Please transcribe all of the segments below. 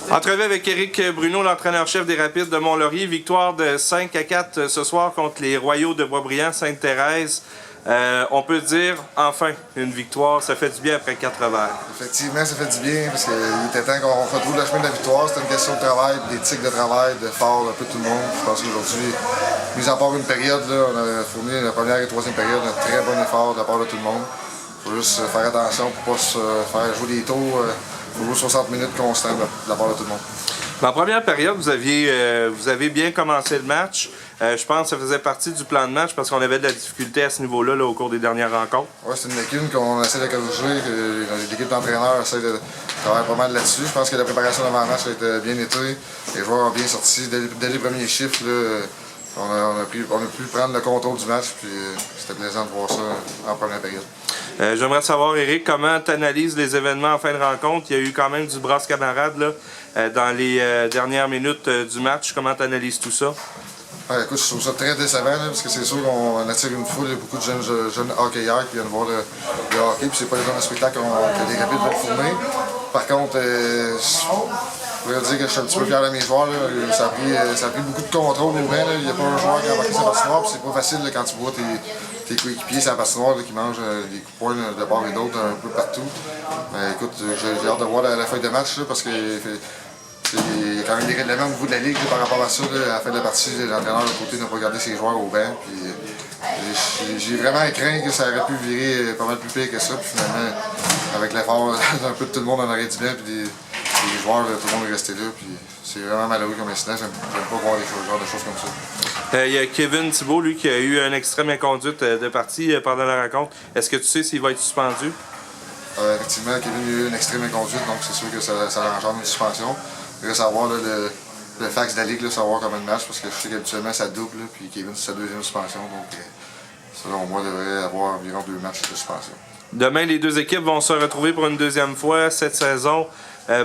Entrevue avec Éric Bruneau, l'entraîneur-chef des Rapides de Mont-Laurier. Victoire de 5-4 ce soir contre les Royaux de Boisbriand, Sainte-Thérèse. On peut dire, enfin, une victoire. Ça fait du bien après 4 revers. Effectivement, ça fait du bien parce qu'il était temps qu'on retrouve le chemin de la victoire. C'était une question de travail, d'éthique de travail, de fort, un peu tout le monde. Je pense qu'aujourd'hui, mis à part une période, là, on a fourni la première et troisième période un très bon effort de la part de tout le monde. Il faut juste faire attention pour ne pas se faire jouer des tours. Il faut jouer 60 minutes constant de la part de tout le monde. En première période, vous avez bien commencé le match. Je pense que ça faisait partie du plan de match parce qu'on avait de la difficulté à ce niveau-là au cours des dernières rencontres. Oui, c'est une lacune qu'on essaie de corriger, que l'équipe d'entraîneurs essaie de travailler pas mal là-dessus. Je pense que la préparation d'avant le match a été bien été. Les joueurs ont bien sorti. Dès les premiers chiffres, là, on a pu prendre le contrôle du match. Puis c'était plaisant de voir ça en première période. J'aimerais savoir, Éric, comment tu analyses les événements en fin de rencontre? Il y a eu quand même du brasse camarade là, dans les dernières minutes du match. Comment tu analyses tout ça? Ouais, écoute, je trouve ça très décevant là, parce que c'est sûr qu'on attire une foule. Il y a beaucoup de jeunes hockeyeurs qui viennent voir le hockey. Puis c'est pas les genres de spectacle que les Rapides veulent fournir. Par contre, je voudrais dire que je suis un petit peu fier de mes joueurs. Là. Ça a pris beaucoup de contrôle au vent. Il n'y a pas un joueur qui a embarqué sa patinoire. C'est pas facile là, quand tu vois tes coéquipiers sur la patinoire qui mangent des coups de poing de part et d'autre un peu partout. Écoute, j'ai hâte de voir la feuille de match là, parce que il y a quand même des règlements au niveau de la ligue par rapport à ça. Là, à la fin de la partie, l'entraîneur de côté n'a pas gardé ses joueurs au banc. J'ai vraiment craint que ça aurait pu virer pas mal plus pire que ça. Puis finalement, avec l'effort d'un peu de tout le monde en aurait dit bien, puis les joueurs, tout le monde est resté là. Puis c'est vraiment malheureux comme incident. J'aime pas voir des genres de choses comme ça. Il y a Kevin Thibault, lui, qui a eu une extrême inconduite de partie pendant la rencontre. Est-ce que tu sais s'il va être suspendu? Effectivement, Kevin a eu une extrême inconduite, donc c'est sûr que ça engendre une suspension. Il reste à voir là, le fax de la Ligue, là, savoir comment le match, parce que je sais qu'habituellement ça double, là, puis Kevin c'est sa deuxième suspension, donc selon moi, il devrait avoir environ 2 matchs de suspension. Demain, les deux équipes vont se retrouver pour une deuxième fois cette saison.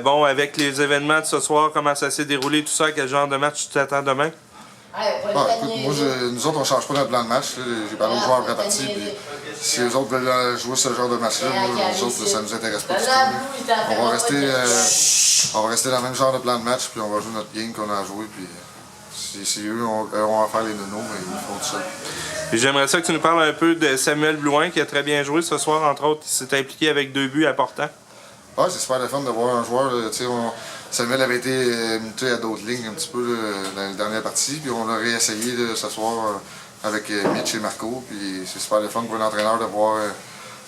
Bon, avec les événements de ce soir, comment ça s'est déroulé, tout ça, quel genre de match tu t'attends demain? Écoute, nous autres, on ne change pas notre plan de match. J'ai parlé aux joueurs après partie, puis si eux autres veulent jouer ce genre de match-là, nous autres, ça ne nous intéresse pas du tout. On va rester dans le même genre de plan de match, puis on va jouer notre game qu'on a joué, puis si eux ont à faire les nonos, ils font tout ça. J'aimerais ça que tu nous parles un peu de Samuel Blouin, qui a très bien joué ce soir, entre autres, il s'est impliqué avec 2 buts importants. Ouais, c'est super le fun de voir un joueur. Samuel avait été muté à d'autres lignes un petit peu là, dans les dernières parties, puis on a réessayé ce soir avec Mitch et Marco. Puis c'est super le fun pour un entraîneur de voir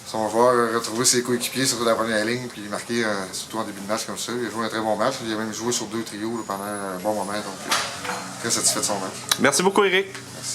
son joueur retrouver ses coéquipiers sur la première ligne, puis marquer surtout en début de match comme ça. Il a joué un très bon match. Il a même joué sur 2 trios là, pendant un bon moment, donc très satisfait de son match. Merci beaucoup, Éric.